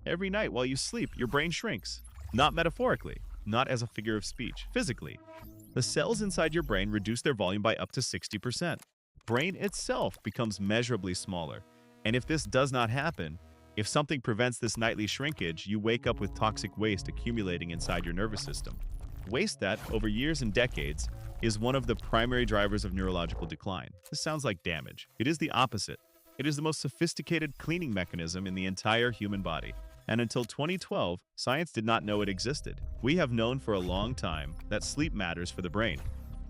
Every night while you sleep, your brain shrinks. Not metaphorically, not as a figure of speech, physically. The cells inside your brain reduce their volume by up to 60%. Brain itself becomes measurably smaller. And if this does not happen, if something prevents this nightly shrinkage, you wake up with toxic waste accumulating inside your nervous system. Waste that, over years and decades, is one of the primary drivers of neurological decline. This sounds like damage. It is the opposite. It is the most sophisticated cleaning mechanism in the entire human body. And until 2012, science did not know it existed. We have known for a long time that sleep matters for the brain.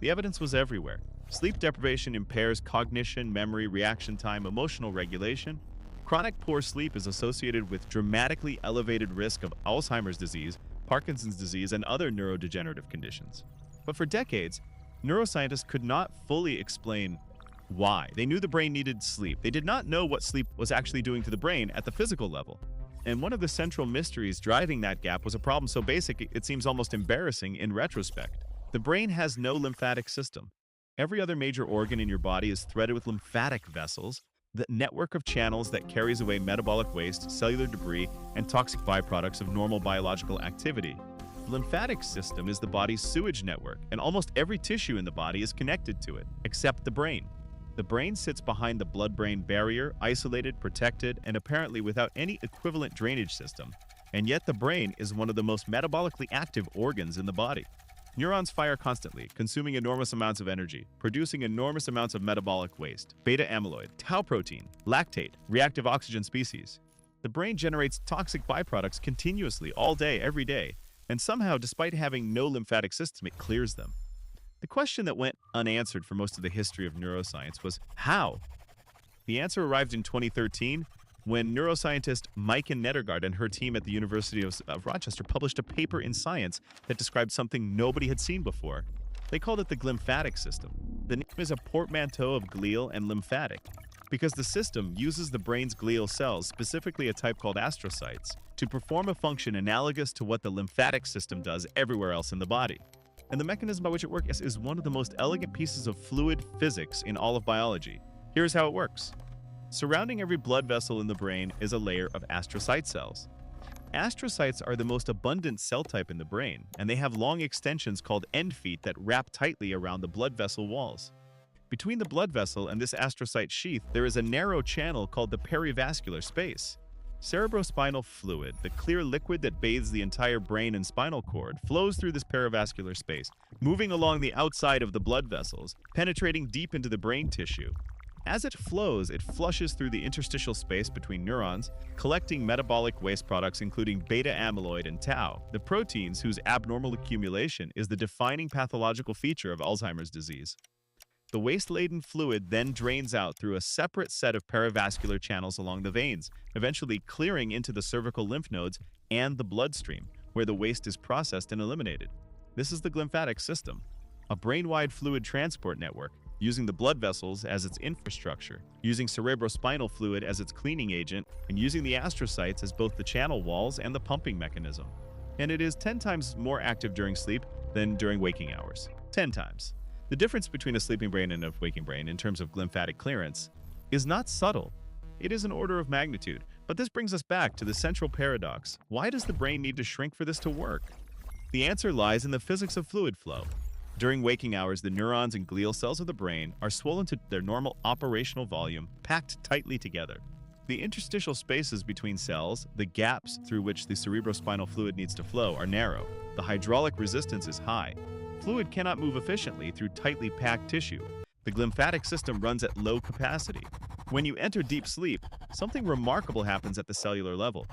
The evidence was everywhere. Sleep deprivation impairs cognition, memory, reaction time, emotional regulation. Chronic poor sleep is associated with dramatically elevated risk of Alzheimer's disease, Parkinson's disease, and other neurodegenerative conditions. But for decades, neuroscientists could not fully explain why. They knew the brain needed sleep. They did not know what sleep was actually doing to the brain at the physical level. And one of the central mysteries driving that gap was a problem so basic it seems almost embarrassing in retrospect. The brain has no lymphatic system. Every other major organ in your body is threaded with lymphatic vessels, the network of channels that carries away metabolic waste, cellular debris, and toxic byproducts of normal biological activity. The lymphatic system is the body's sewage network, and almost every tissue in the body is connected to it, except the brain. The brain sits behind the blood-brain barrier, isolated, protected, and apparently without any equivalent drainage system. And yet the brain is one of the most metabolically active organs in the body. Neurons fire constantly, consuming enormous amounts of energy, producing enormous amounts of metabolic waste, beta-amyloid, tau protein, lactate, reactive oxygen species. The brain generates toxic byproducts continuously, all day, every day, and somehow, despite having no lymphatic system, it clears them. The question that went unanswered for most of the history of neuroscience was how? The answer arrived in 2013 when neuroscientist Maiken Nedergaard and her team at the University of Rochester published a paper in Science that described something nobody had seen before. They called it the glymphatic system. The name is a portmanteau of glial and lymphatic, because the system uses the brain's glial cells, specifically a type called astrocytes, to perform a function analogous to what the lymphatic system does everywhere else in the body. And the mechanism by which it works is one of the most elegant pieces of fluid physics in all of biology. Here's how it works. Surrounding every blood vessel in the brain is a layer of astrocyte cells. Astrocytes are the most abundant cell type in the brain, and they have long extensions called end feet that wrap tightly around the blood vessel walls. Between the blood vessel and this astrocyte sheath, there is a narrow channel called the perivascular space. Cerebrospinal fluid, the clear liquid that bathes the entire brain and spinal cord, flows through this perivascular space, moving along the outside of the blood vessels, penetrating deep into the brain tissue. As it flows, it flushes through the interstitial space between neurons, collecting metabolic waste products including beta-amyloid and tau, the proteins whose abnormal accumulation is the defining pathological feature of Alzheimer's disease. The waste-laden fluid then drains out through a separate set of perivascular channels along the veins, eventually clearing into the cervical lymph nodes and the bloodstream, where the waste is processed and eliminated. This is the glymphatic system, a brain-wide fluid transport network, using the blood vessels as its infrastructure, using cerebrospinal fluid as its cleaning agent, and using the astrocytes as both the channel walls and the pumping mechanism. And it is 10 times more active during sleep than during waking hours. 10 times. The difference between a sleeping brain and a waking brain in terms of glymphatic clearance is not subtle. It is an order of magnitude. But this brings us back to the central paradox. Why does the brain need to shrink for this to work? The answer lies in the physics of fluid flow. During waking hours, the neurons and glial cells of the brain are swollen to their normal operational volume, packed tightly together. The interstitial spaces between cells, the gaps through which the cerebrospinal fluid needs to flow, are narrow. The hydraulic resistance is high. Fluid cannot move efficiently through tightly packed tissue. The glymphatic system runs at low capacity. When you enter deep sleep, something remarkable happens at the cellular level.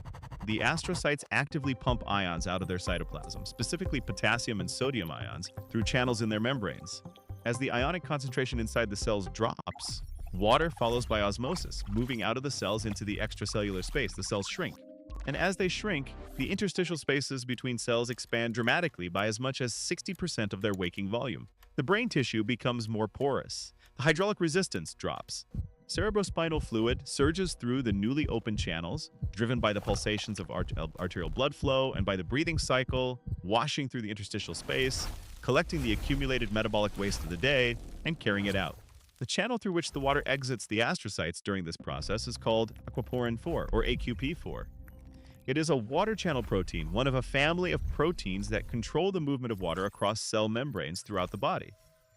The astrocytes actively pump ions out of their cytoplasm, specifically potassium and sodium ions, through channels in their membranes. As the ionic concentration inside the cells drops, water follows by osmosis, moving out of the cells into the extracellular space. The cells shrink. And as they shrink, the interstitial spaces between cells expand dramatically by as much as 60% of their waking volume. The brain tissue becomes more porous. The hydraulic resistance drops. Cerebrospinal fluid surges through the newly opened channels, driven by the pulsations of arterial blood flow and by the breathing cycle, washing through the interstitial space, collecting the accumulated metabolic waste of the day, and carrying it out. The channel through which the water exits the astrocytes during this process is called aquaporin 4, or AQP4. It is a water channel protein, one of a family of proteins that control the movement of water across cell membranes throughout the body.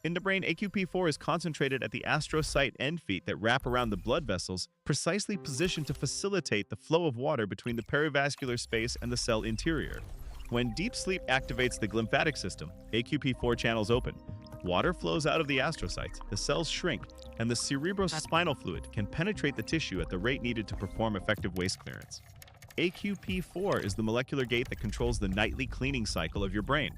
In the brain, AQP4 is concentrated at the astrocyte end feet that wrap around the blood vessels, precisely positioned to facilitate the flow of water between the perivascular space and the cell interior. When deep sleep activates the glymphatic system, AQP4 channels open. Water flows out of the astrocytes, the cells shrink, and the cerebrospinal fluid can penetrate the tissue at the rate needed to perform effective waste clearance. AQP4 is the molecular gate that controls the nightly cleaning cycle of your brain.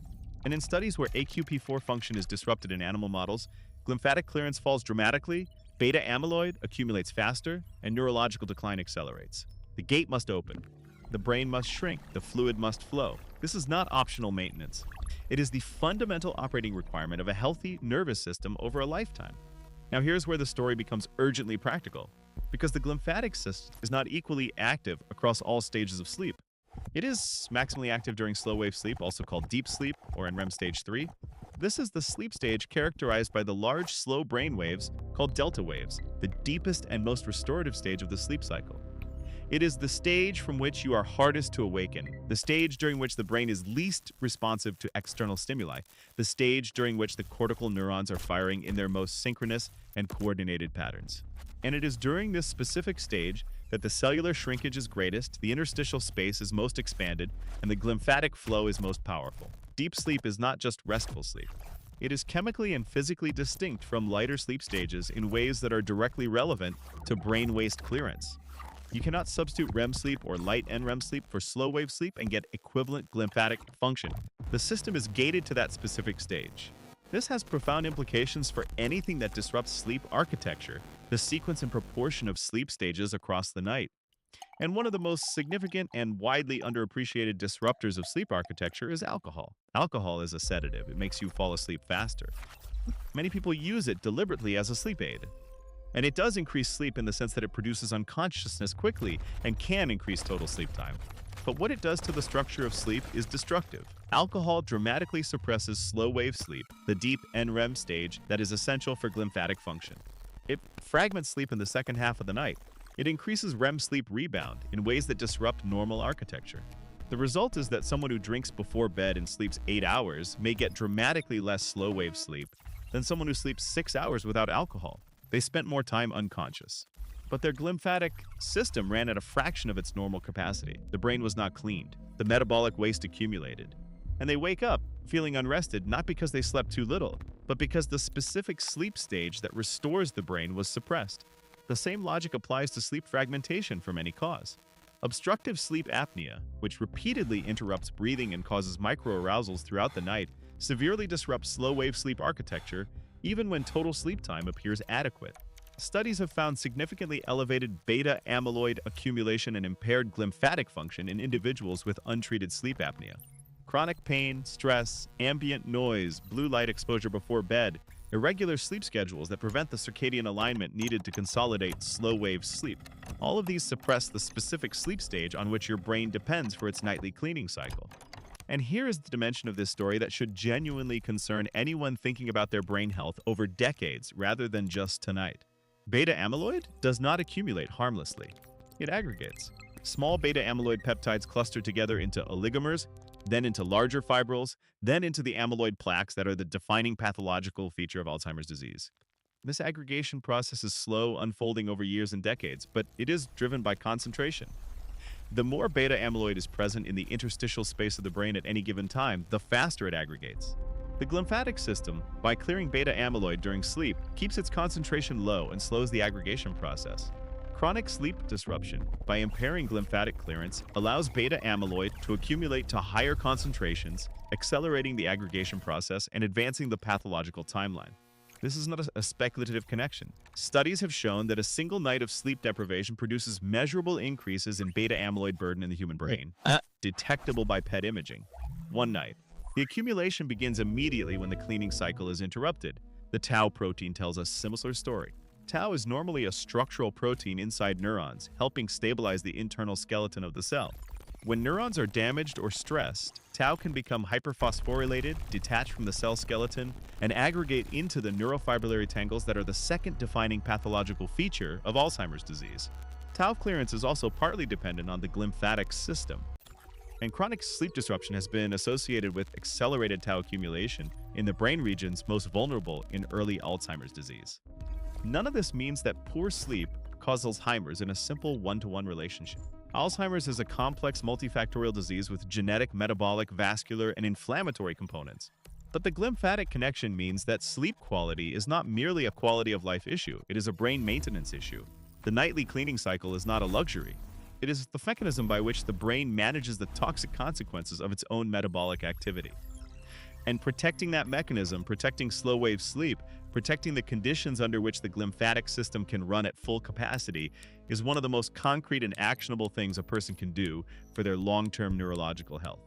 And in studies where AQP4 function is disrupted in animal models, glymphatic clearance falls dramatically, beta-amyloid accumulates faster, and neurological decline accelerates. The gate must open. The brain must shrink. The fluid must flow. This is not optional maintenance. It is the fundamental operating requirement of a healthy nervous system over a lifetime. Now here's where the story becomes urgently practical, because the glymphatic system is not equally active across all stages of sleep. It is maximally active during slow-wave sleep, also called deep sleep, or NREM stage 3. This is the sleep stage characterized by the large, slow brain waves called delta waves, the deepest and most restorative stage of the sleep cycle. It is the stage from which you are hardest to awaken, the stage during which the brain is least responsive to external stimuli, the stage during which the cortical neurons are firing in their most synchronous and coordinated patterns. And it is during this specific stage that the cellular shrinkage is greatest, the interstitial space is most expanded, and the glymphatic flow is most powerful. Deep sleep is not just restful sleep. It is chemically and physically distinct from lighter sleep stages in ways that are directly relevant to brain waste clearance. You cannot substitute REM sleep or light NREM sleep for slow-wave sleep and get equivalent glymphatic function. The system is gated to that specific stage. This has profound implications for anything that disrupts sleep architecture, the sequence and proportion of sleep stages across the night. And one of the most significant and widely underappreciated disruptors of sleep architecture is alcohol. Alcohol is a sedative. It makes you fall asleep faster. Many people use it deliberately as a sleep aid. And it does increase sleep in the sense that it produces unconsciousness quickly and can increase total sleep time. But what it does to the structure of sleep is destructive. Alcohol dramatically suppresses slow-wave sleep, the deep NREM stage that is essential for glymphatic function. It fragments sleep in the second half of the night. It increases REM sleep rebound in ways that disrupt normal architecture. The result is that someone who drinks before bed and sleeps 8 hours may get dramatically less slow-wave sleep than someone who sleeps 6 hours without alcohol. They spent more time unconscious. But their glymphatic system ran at a fraction of its normal capacity. The brain was not cleaned. The metabolic waste accumulated. And they wake up feeling unrested not because they slept too little, but because the specific sleep stage that restores the brain was suppressed. The same logic applies to sleep fragmentation from any cause. Obstructive sleep apnea, which repeatedly interrupts breathing and causes microarousals throughout the night, severely disrupts slow-wave sleep architecture even when total sleep time appears adequate. Studies have found significantly elevated beta-amyloid accumulation and impaired glymphatic function in individuals with untreated sleep apnea. Chronic pain, stress, ambient noise, blue light exposure before bed, irregular sleep schedules that prevent the circadian alignment needed to consolidate slow-wave sleep. All of these suppress the specific sleep stage on which your brain depends for its nightly cleaning cycle. And here is the dimension of this story that should genuinely concern anyone thinking about their brain health over decades rather than just tonight. Beta-amyloid does not accumulate harmlessly. It aggregates. Small beta-amyloid peptides cluster together into oligomers, then into larger fibrils, then into the amyloid plaques that are the defining pathological feature of Alzheimer's disease. This aggregation process is slow, unfolding over years and decades, but it is driven by concentration. The more beta-amyloid is present in the interstitial space of the brain at any given time, the faster it aggregates. The glymphatic system, by clearing beta-amyloid during sleep, keeps its concentration low and slows the aggregation process. Chronic sleep disruption, by impairing glymphatic clearance, allows beta-amyloid to accumulate to higher concentrations, accelerating the aggregation process and advancing the pathological timeline. This is not a speculative connection. Studies have shown that a single night of sleep deprivation produces measurable increases in beta-amyloid burden in the human brain, detectable by PET imaging. One night. The accumulation begins immediately when the cleaning cycle is interrupted. The tau protein tells a similar story. Tau is normally a structural protein inside neurons, helping stabilize the internal skeleton of the cell. When neurons are damaged or stressed, tau can become hyperphosphorylated, detach from the cell skeleton, and aggregate into the neurofibrillary tangles that are the second defining pathological feature of Alzheimer's disease. Tau clearance is also partly dependent on the glymphatic system, and chronic sleep disruption has been associated with accelerated tau accumulation in the brain regions most vulnerable in early Alzheimer's disease. None of this means that poor sleep causes Alzheimer's in a simple one-to-one relationship. Alzheimer's is a complex multifactorial disease with genetic, metabolic, vascular, and inflammatory components. But the glymphatic connection means that sleep quality is not merely a quality of life issue, it is a brain maintenance issue. The nightly cleaning cycle is not a luxury. It is the mechanism by which the brain manages the toxic consequences of its own metabolic activity. And protecting that mechanism, protecting slow-wave sleep, protecting the conditions under which the glymphatic system can run at full capacity is one of the most concrete and actionable things a person can do for their long-term neurological health.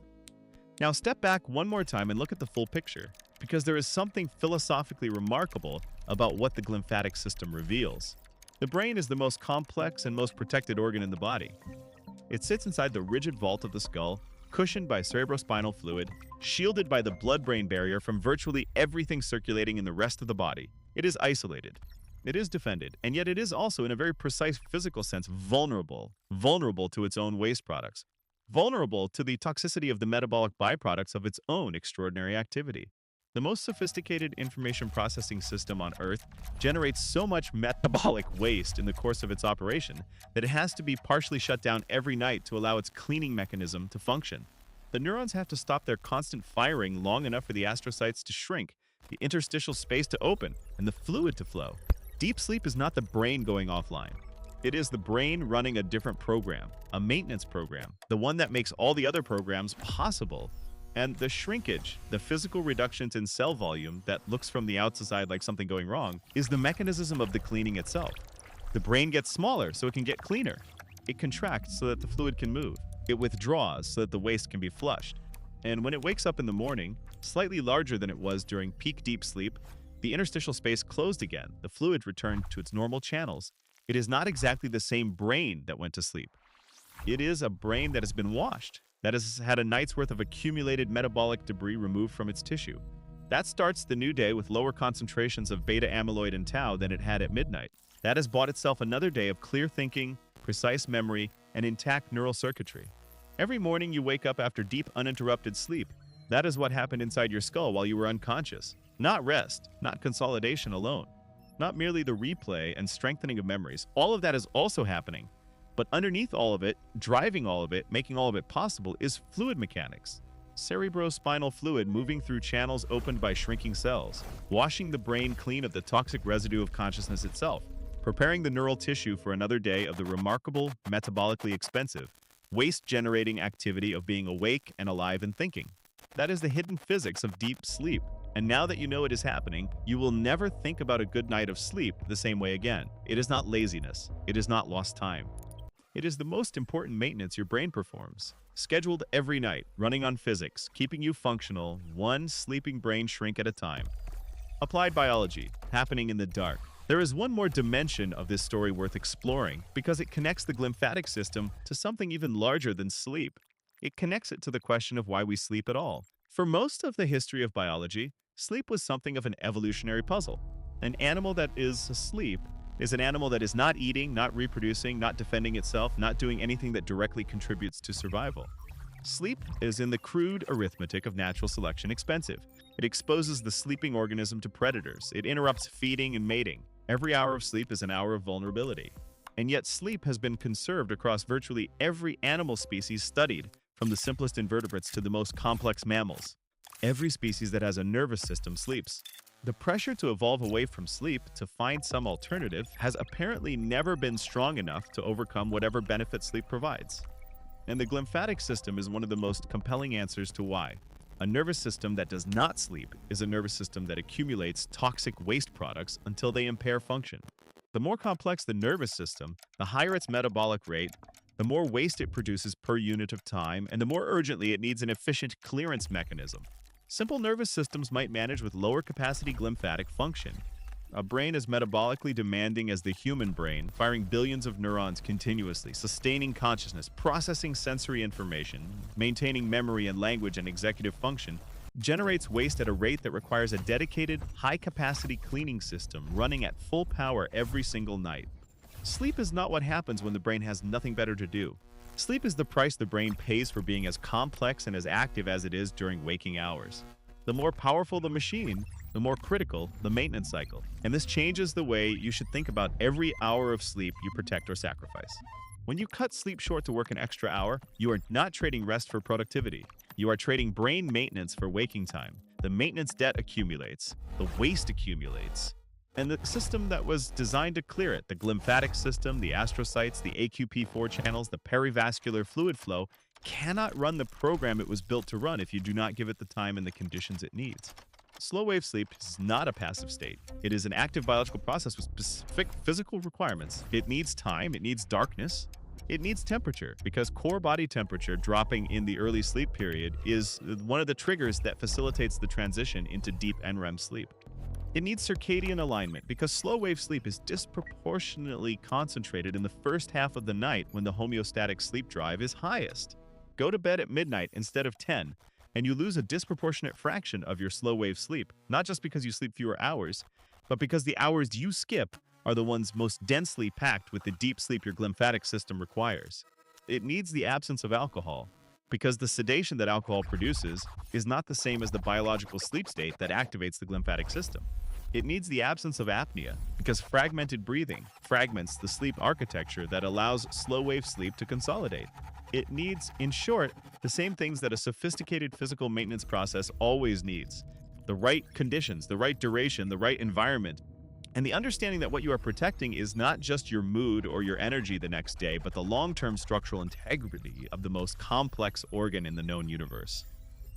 Now step back one more time and look at the full picture, because there is something philosophically remarkable about what the glymphatic system reveals. The brain is the most complex and most protected organ in the body. It sits inside the rigid vault of the skull, cushioned by cerebrospinal fluid, shielded by the blood-brain barrier from virtually everything circulating in the rest of the body. It is isolated. It is defended, and yet it is also, in a very precise physical sense, vulnerable to its own waste products, vulnerable to the toxicity of the metabolic byproducts of its own extraordinary activity. The most sophisticated information processing system on Earth generates so much metabolic waste in the course of its operation that it has to be partially shut down every night to allow its cleaning mechanism to function. The neurons have to stop their constant firing long enough for the astrocytes to shrink, the interstitial space to open, and the fluid to flow. Deep sleep is not the brain going offline. It is the brain running a different program, a maintenance program, the one that makes all the other programs possible. And the shrinkage, the physical reductions in cell volume that looks from the outside like something going wrong, is the mechanism of the cleaning itself. The brain gets smaller so it can get cleaner. It contracts so that the fluid can move. It withdraws so that the waste can be flushed. And when it wakes up in the morning, slightly larger than it was during peak deep sleep, the interstitial space closed again, the fluid returned to its normal channels. It is not exactly the same brain that went to sleep. It is a brain that has been washed, that has had a night's worth of accumulated metabolic debris removed from its tissue. That starts the new day with lower concentrations of beta-amyloid and tau than it had at midnight. That has bought itself another day of clear thinking, precise memory, and intact neural circuitry. Every morning you wake up after deep, uninterrupted sleep. That is what happened inside your skull while you were unconscious. Not rest, not consolidation alone. Not merely the replay and strengthening of memories. All of that is also happening. But underneath all of it, driving all of it, making all of it possible, is fluid mechanics. Cerebrospinal fluid moving through channels opened by shrinking cells, washing the brain clean of the toxic residue of consciousness itself, preparing the neural tissue for another day of the remarkable, metabolically expensive, waste-generating activity of being awake and alive and thinking. That is the hidden physics of deep sleep. And now that you know it is happening, you will never think about a good night of sleep the same way again. It is not laziness. It is not lost time. It is the most important maintenance your brain performs. Scheduled every night, running on physics, keeping you functional, one sleeping brain shrink at a time. Applied biology, happening in the dark. There is one more dimension of this story worth exploring because it connects the glymphatic system to something even larger than sleep. It connects it to the question of why we sleep at all. For most of the history of biology, sleep was something of an evolutionary puzzle. An animal that is asleep is an animal that is not eating, not reproducing, not defending itself, not doing anything that directly contributes to survival. Sleep is, in the crude arithmetic of natural selection, expensive. It exposes the sleeping organism to predators. It interrupts feeding and mating. Every hour of sleep is an hour of vulnerability. And yet sleep has been conserved across virtually every animal species studied, from the simplest invertebrates to the most complex mammals. Every species that has a nervous system sleeps. The pressure to evolve away from sleep to find some alternative has apparently never been strong enough to overcome whatever benefit sleep provides. And the glymphatic system is one of the most compelling answers to why. A nervous system that does not sleep is a nervous system that accumulates toxic waste products until they impair function. The more complex the nervous system, the higher its metabolic rate, the more waste it produces per unit of time, and the more urgently it needs an efficient clearance mechanism. Simple nervous systems might manage with lower capacity glymphatic function. A brain as metabolically demanding as the human brain, firing billions of neurons continuously, sustaining consciousness, processing sensory information, maintaining memory and language and executive function, generates waste at a rate that requires a dedicated, high-capacity cleaning system running at full power every single night. Sleep is not what happens when the brain has nothing better to do. Sleep is the price the brain pays for being as complex and as active as it is during waking hours. The more powerful the machine, the more critical the maintenance cycle. And this changes the way you should think about every hour of sleep you protect or sacrifice. When you cut sleep short to work an extra hour, you are not trading rest for productivity. You are trading brain maintenance for waking time. The maintenance debt accumulates, the waste accumulates, and the system that was designed to clear it, the glymphatic system, the astrocytes, the AQP4 channels, the perivascular fluid flow, cannot run the program it was built to run if you do not give it the time and the conditions it needs. Slow-wave sleep is not a passive state. It is an active biological process with specific physical requirements. It needs time, it needs darkness, it needs temperature, because core body temperature dropping in the early sleep period is one of the triggers that facilitates the transition into deep NREM sleep. It needs circadian alignment, because slow-wave sleep is disproportionately concentrated in the first half of the night when the homeostatic sleep drive is highest. Go to bed at midnight instead of 10, and you lose a disproportionate fraction of your slow-wave sleep, not just because you sleep fewer hours, but because the hours you skip are the ones most densely packed with the deep sleep your glymphatic system requires. It needs the absence of alcohol, because the sedation that alcohol produces is not the same as the biological sleep state that activates the glymphatic system. It needs the absence of apnea, because fragmented breathing fragments the sleep architecture that allows slow-wave sleep to consolidate. It needs, in short, the same things that a sophisticated physical maintenance process always needs: the right conditions, the right duration, the right environment, and the understanding that what you are protecting is not just your mood or your energy the next day, but the long-term structural integrity of the most complex organ in the known universe.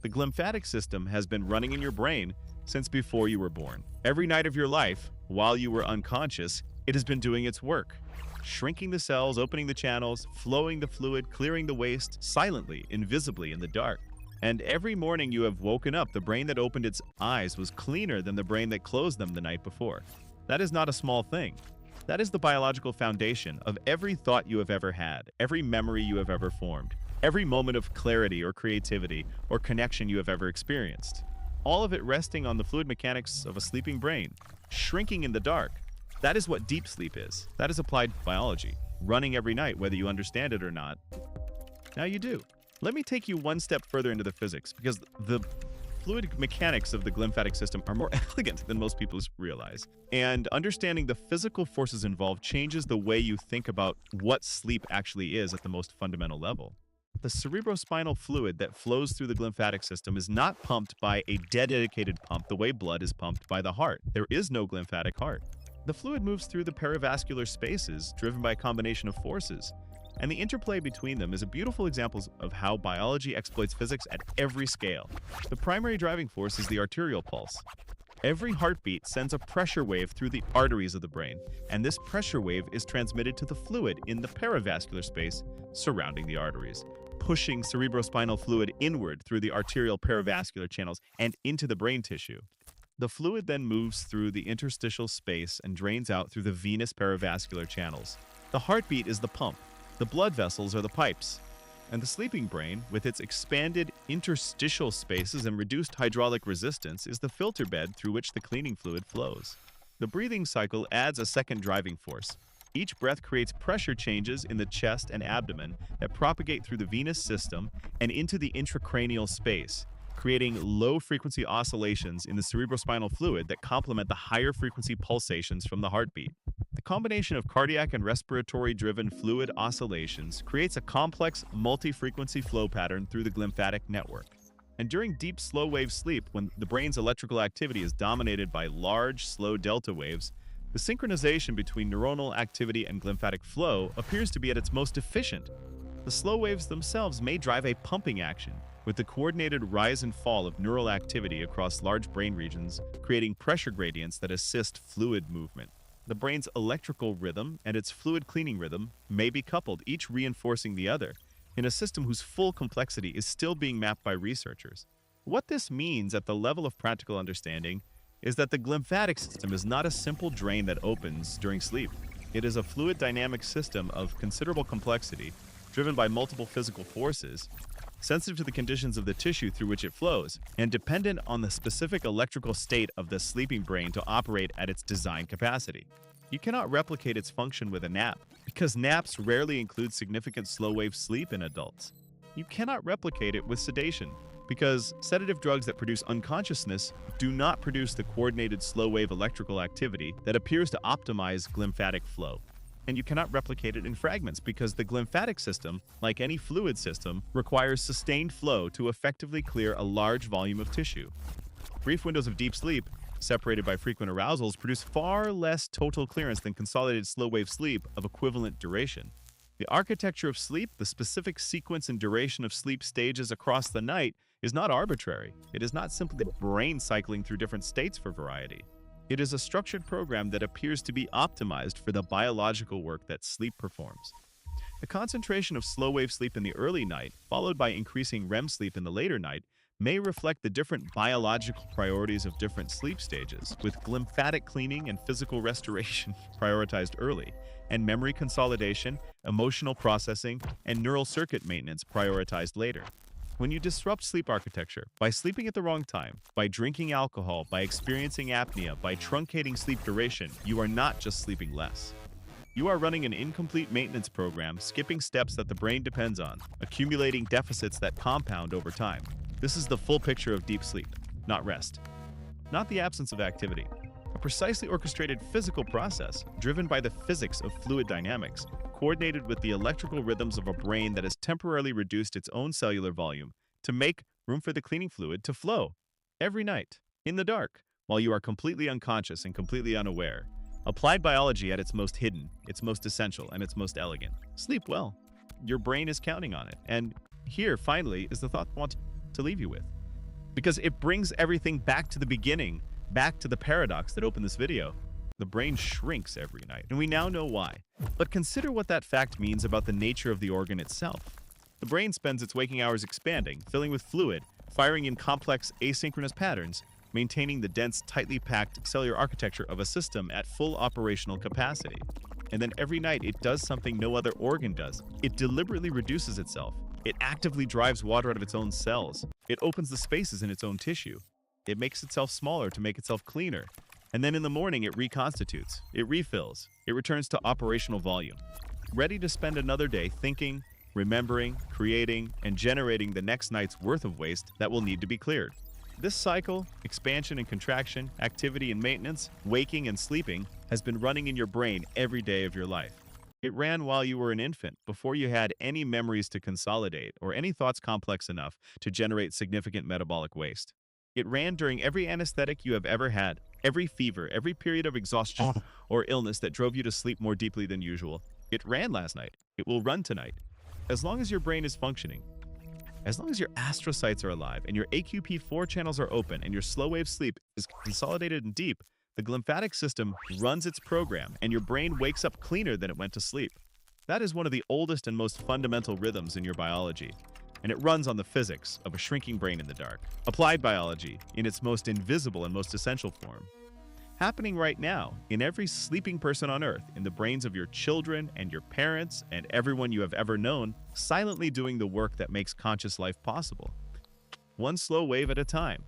The glymphatic system has been running in your brain since before you were born. Every night of your life, while you were unconscious, it has been doing its work, shrinking the cells, opening the channels, flowing the fluid, clearing the waste, silently, invisibly in the dark. And every morning you have woken up, the brain that opened its eyes was cleaner than the brain that closed them the night before. That is not a small thing. That is the biological foundation of every thought you have ever had, every memory you have ever formed, every moment of clarity or creativity or connection you have ever experienced. All of it resting on the fluid mechanics of a sleeping brain, shrinking in the dark. That is what deep sleep is. That is applied biology, running every night, whether you understand it or not. Now you do. Let me take you one step further into the physics, because the fluid mechanics of the glymphatic system are more elegant than most people realize. And understanding the physical forces involved changes the way you think about what sleep actually is at the most fundamental level. The cerebrospinal fluid that flows through the glymphatic system is not pumped by a dedicated pump the way blood is pumped by the heart. There is no glymphatic heart. The fluid moves through the perivascular spaces, driven by a combination of forces. And the interplay between them is a beautiful example of how biology exploits physics at every scale. The primary driving force is the arterial pulse. Every heartbeat sends a pressure wave through the arteries of the brain, and this pressure wave is transmitted to the fluid in the perivascular space surrounding the arteries, pushing cerebrospinal fluid inward through the arterial perivascular channels and into the brain tissue. The fluid then moves through the interstitial space and drains out through the venous perivascular channels. The heartbeat is the pump. The blood vessels are the pipes, and the sleeping brain, with its expanded interstitial spaces and reduced hydraulic resistance, is the filter bed through which the cleaning fluid flows. The breathing cycle adds a second driving force. Each breath creates pressure changes in the chest and abdomen that propagate through the venous system and into the intracranial space, creating low-frequency oscillations in the cerebrospinal fluid that complement the higher-frequency pulsations from the heartbeat. The combination of cardiac and respiratory-driven fluid oscillations creates a complex, multi-frequency flow pattern through the glymphatic network. And during deep, slow-wave sleep, when the brain's electrical activity is dominated by large, slow delta waves, the synchronization between neuronal activity and glymphatic flow appears to be at its most efficient. The slow waves themselves may drive a pumping action, with the coordinated rise and fall of neural activity across large brain regions, creating pressure gradients that assist fluid movement. The brain's electrical rhythm and its fluid cleaning rhythm may be coupled, each reinforcing the other, in a system whose full complexity is still being mapped by researchers. What this means at the level of practical understanding is that the glymphatic system is not a simple drain that opens during sleep. It is a fluid dynamic system of considerable complexity, driven by multiple physical forces, sensitive to the conditions of the tissue through which it flows, and dependent on the specific electrical state of the sleeping brain to operate at its design capacity. You cannot replicate its function with a nap, because naps rarely include significant slow-wave sleep in adults. You cannot replicate it with sedation, because sedative drugs that produce unconsciousness do not produce the coordinated slow-wave electrical activity that appears to optimize glymphatic flow. And you cannot replicate it in fragments, because the glymphatic system, like any fluid system, requires sustained flow to effectively clear a large volume of tissue. Brief windows of deep sleep, separated by frequent arousals, produce far less total clearance than consolidated slow-wave sleep of equivalent duration. The architecture of sleep, the specific sequence and duration of sleep stages across the night, is not arbitrary. It is not simply the brain cycling through different states for variety. It is a structured program that appears to be optimized for the biological work that sleep performs. The concentration of slow-wave sleep in the early night, followed by increasing REM sleep in the later night, may reflect the different biological priorities of different sleep stages, with glymphatic cleaning and physical restoration prioritized early, and memory consolidation, emotional processing, and neural circuit maintenance prioritized later. When you disrupt sleep architecture, by sleeping at the wrong time, by drinking alcohol, by experiencing apnea, by truncating sleep duration, you are not just sleeping less. You are running an incomplete maintenance program, skipping steps that the brain depends on, accumulating deficits that compound over time. This is the full picture of deep sleep, not rest. Not the absence of activity. A precisely orchestrated physical process, driven by the physics of fluid dynamics, coordinated with the electrical rhythms of a brain that has temporarily reduced its own cellular volume to make room for the cleaning fluid to flow every night, in the dark, while you are completely unconscious and completely unaware. Applied biology at its most hidden, its most essential, and its most elegant. Sleep well. Your brain is counting on it. And here, finally, is the thought I want to leave you with. Because it brings everything back to the beginning, back to the paradox that opened this video. The brain shrinks every night, and we now know why. But consider what that fact means about the nature of the organ itself. The brain spends its waking hours expanding, filling with fluid, firing in complex asynchronous patterns, maintaining the dense, tightly packed cellular architecture of a system at full operational capacity. And then every night it does something no other organ does. It deliberately reduces itself. It actively drives water out of its own cells. It opens the spaces in its own tissue. It makes itself smaller to make itself cleaner. And then in the morning it reconstitutes, it refills, it returns to operational volume, ready to spend another day thinking, remembering, creating, and generating the next night's worth of waste that will need to be cleared. This cycle, expansion and contraction, activity and maintenance, waking and sleeping, has been running in your brain every day of your life. It ran while you were an infant, before you had any memories to consolidate or any thoughts complex enough to generate significant metabolic waste. It ran during every anesthetic you have ever had, every fever, every period of exhaustion or illness that drove you to sleep more deeply than usual. It ran last night. It will run tonight. As long as your brain is functioning, as long as your astrocytes are alive and your AQP4 channels are open and your slow-wave sleep is consolidated and deep, the glymphatic system runs its program and your brain wakes up cleaner than it went to sleep. That is one of the oldest and most fundamental rhythms in your biology, and it runs on the physics of a shrinking brain in the dark. Applied biology in its most invisible and most essential form. Happening right now in every sleeping person on Earth, in the brains of your children and your parents and everyone you have ever known, silently doing the work that makes conscious life possible. One slow wave at a time.